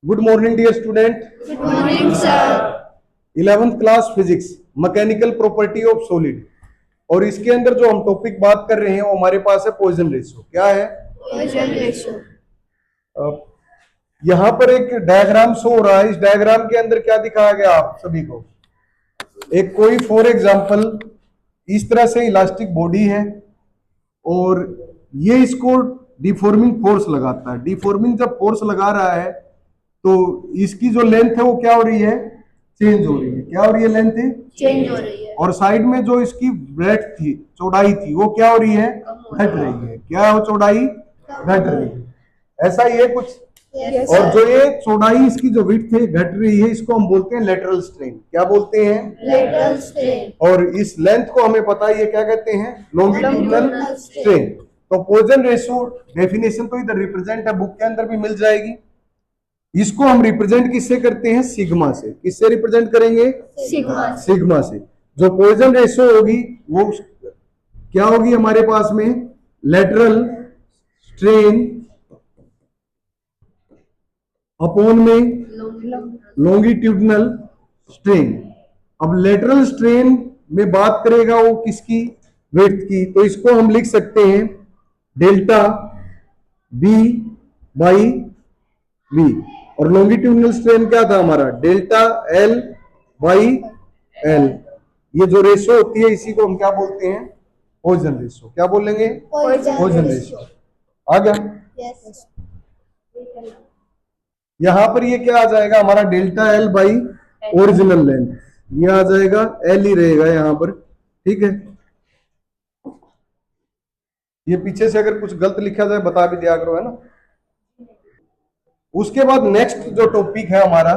Good morning dear student. Good morning sir. 11th class physics mechanical property of solid. और इसके अंदर जो हम टॉपिक बात कर रहे हैं वो हमारे पास है पॉइजन रेशियो। क्या है? Poisson ratio. यहाँ पर एक डायग्राम शो हो रहा है। इस डायग्राम के अंदर क्या दिखाया गया आप सभी को? एक कोई फॉर एग्जांपल इस तरह से इलास्टिक बॉडी है और ये इसको डिफॉर्मिंग फोर्स लगाता है। डिफॉर्मिंग जब फोर्स लगा रहा है तो इसकी जो लेंथ है वो क्या हो रही है? चेंज हो रही है। क्या हो रही है? लेंथ चेंज हो रही है। और साइड में जो इसकी ब्रेड्थ थी, चौड़ाई थी, वो क्या हो रही है? घट रही है। क्या हो? चौड़ाई घट रही है। ऐसा ही है कुछ। Yes, और sir. जो ये चौड़ाई इसकी जो विड्थ है घट रही है, इसको हम बोलते हैं लेटरल स्ट्रेन। क्या बोलते हैं? Lateral strain. और इस लेंथ को हमें पता है ये क्या कहते हैं? Longitudinal Longitudinal strain. तो पॉइजन रेशियो डेफिनेशन तो इधर रिप्रेजेंट है, बुक के अंदर भी मिल जाएगी। इसको हम रिप्रेजेंट किससे करते हैं? सिग्मा से। किससे रिप्रेजेंट करेंगे? सिग्मा। सिग्मा से। जो पॉइजन रेशियो होगी वो क्या होगी हमारे पास में? लेटरल स्ट्रेन अपॉन में लॉन्गिट्यूडनल स्ट्रेन। अब लेटरल स्ट्रेन में बात करेगा वो किसकी? विड्थ की। तो इसको हम लिख सकते हैं डेल्टा बी बाई वी। और लॉन्गिट्यूडनल स्ट्रेन क्या था हमारा? Delta L by L. ये जो रेशियो होती है इसी को हम क्या बोलते हैं? Poisson ratio. क्या बोलेंगे? Poisson ratio. आ गया? यस। यहां पर ये क्या आ जाएगा हमारा? Delta L by original length. ये आ जाएगा, एल ही रहेगा यहां पर। ठीक है। ये पीछे से अगर कुछ गलत लिखा जाए बता भी दिया करो, है ना। उसके बाद नेक्स्ट जो टॉपिक है हमारा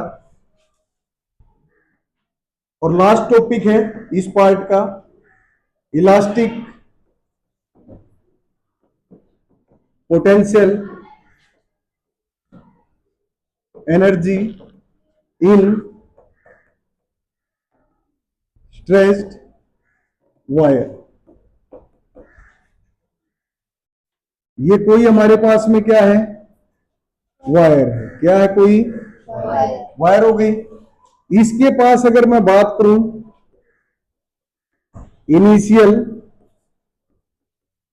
और लास्ट टॉपिक है इस पार्ट का, elastic potential energy in stressed wire. ये कोई हमारे पास में क्या है? वायर है। क्या है? कोई वायर हो गई। इसके पास अगर मैं बात करूं इनिशियल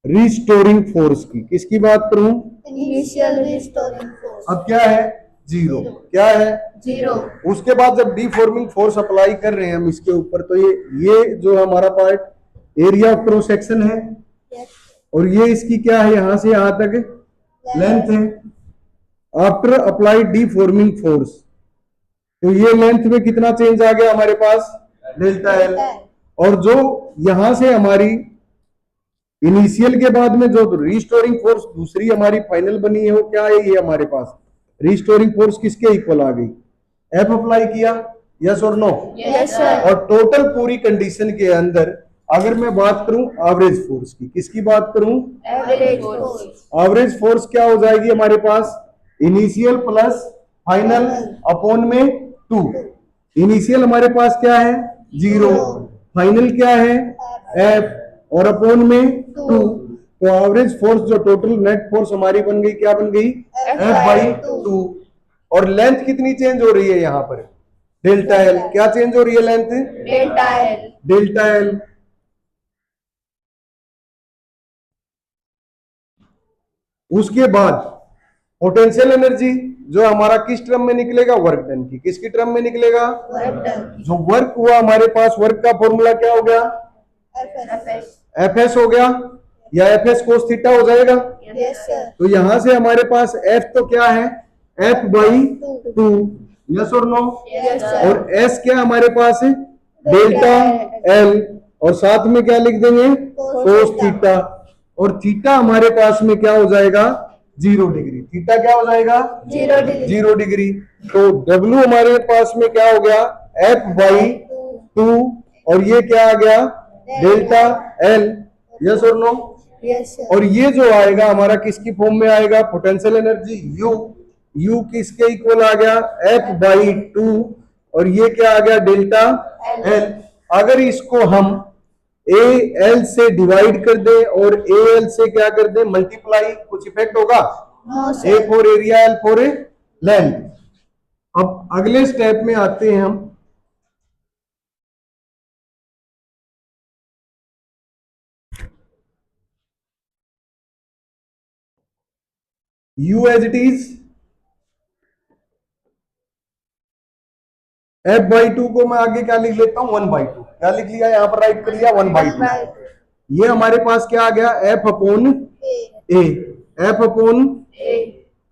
रिस्टोरिंग फोर्स की, किसकी बात करूं? Initial restoring force. अब क्या है? जीरो। क्या है? जीरो। उसके बाद जब डीफॉर्मिंग फोर्स अप्लाई कर रहे हैं हम इसके ऊपर, तो ये जो हमारा part area of cross section है और ये इसकी क्या है? यहां से यहां तक लेंथ है। आफ्टर अप्लाई डीफॉर्मिंग फोर्स तो ये लेंथ में कितना चेंज आ गया हमारे पास? Delta L. और जो यहां से हमारी इनिशियल के बाद में जो रिस्टोरिंग फोर्स दूसरी हमारी फाइनल बनी है वो क्या है? ये हमारे पास रिस्टोरिंग फोर्स किसके इक्वल आ गई? एफ अप्लाई किया। यस और नो? Yes sir. और टोटल पूरी कंडीशन के अंदर अगर मैं बात करूं एवरेज फोर्स की, किसकी बात करूं? Average force. एवरेज फोर्स क्या हो जाएगी हमारे पास? इनिशियल प्लस फाइनल अपॉन में 2। इनिशियल हमारे पास क्या है? 0। फाइनल क्या है? एफ। और अपॉन में 2। तो एवरेज फोर्स जो टोटल नेट फोर्स हमारी बन गई, क्या बन गई? F by 2। और लेंथ कितनी चेंज हो रही है यहां पर? Delta L. क्या चेंज हो रही है? Length delta L. Delta L. उसके बाद पोटेंशियल एनर्जी जो हमारा किस टर्म में निकलेगा? वर्क डन की। किसकी टर्म में निकलेगा? Work done. जो वर्क हुआ हमारे पास, वर्क का फॉर्मूला क्या हो गया? एफ एस हो गया या एफ एस कोस थीटा हो जाएगा। Yes sir. तो यहां से हमारे पास एफ तो क्या है? F by 2। यस और नो? Yes sir. और एस क्या हमारे पास है? Delta L. और साथ में क्या लिख देंगे? Cos theta. और थीटा हमारे पास में क्या हो जाएगा? 0 डिग्री। थीटा क्या हो जाएगा? 0 डिग्री। 0 डिग्री। तो W हमारे पास में क्या हो गया? F by 2। और ये क्या आ गया? Delta L. यस और नो? Yes sir. और ये जो आएगा हमारा किसकी फॉर्म में आएगा? Potential energy U। U किसके इक्वल आ गया? F by 2। और ये क्या आ गया? Delta L. अगर इसको हम ए एल से डिवाइड कर दे और ए एल से क्या कर दे? मल्टीप्लाई, कुछ इफेक्ट होगा? No ah sir. For area, L for length. अब अगले स्टेप में आते हैं हम। U as it is F/2 को मैं आगे क्या लिख लेता हूं 1/2। क्या लिख लिया यहां पर, राइट कर लिया 1/2। ये हमारे पास क्या आ गया F/A। F/,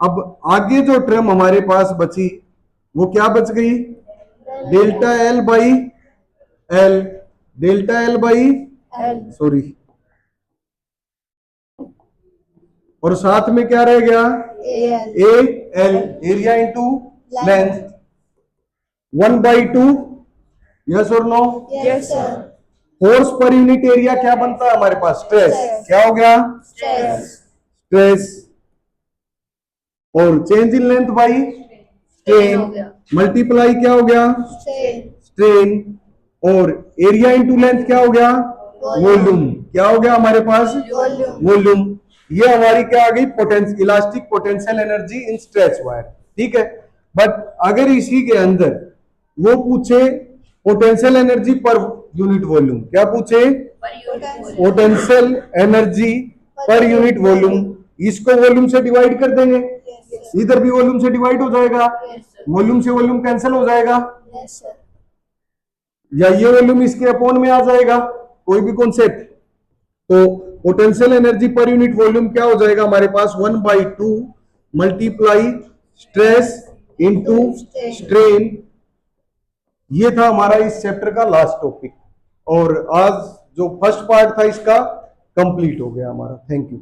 अब आगे जो टर्म हमारे पास बची वो क्या बच गई, delta L by L, delta L by sorry, और साथ में क्या रह गया AL, area into length 1/2। Yes और no. Yes, sir. Force per unit area क्या बनता है हमारे पास, स्ट्रेस। क्या हो गया, Stress. स्ट्रेस। और change in length by strain, multiply क्या हो गया, Strain. स्ट्रेन। और एरिया इंटू लेंथ क्या हो गया, वॉल्यूम। क्या हो गया हमारे पास, Volume. वॉल्यूम। ये हमारी क्या आ गई, potential, elastic potential energy in stretch wire. ठीक है, बट अगर इसी के अंदर वो पूछे potential energy per unit volume, क्या पूछे, potential energy per unit volume, इसको वॉल्यूम से डिवाइड कर देंगे। इधर भी वॉल्यूम से डिवाइड हो जाएगा, वॉल्यूम से वॉल्यूम कैंसिल हो जाएगा, Yes, sir. या ये वॉल्यूम इसके अपॉन में आ जाएगा, कोई भी कॉन्सेप्ट। तो potential energy per unit volume क्या हो जाएगा हमारे पास, 1/2 मल्टीप्लाई स्ट्रेस इंटू स्ट्रेन। ये था हमारा इस चैप्टर का लास्ट टॉपिक, और आज जो फर्स्ट पार्ट था इसका कंप्लीट हो गया हमारा। Thank you.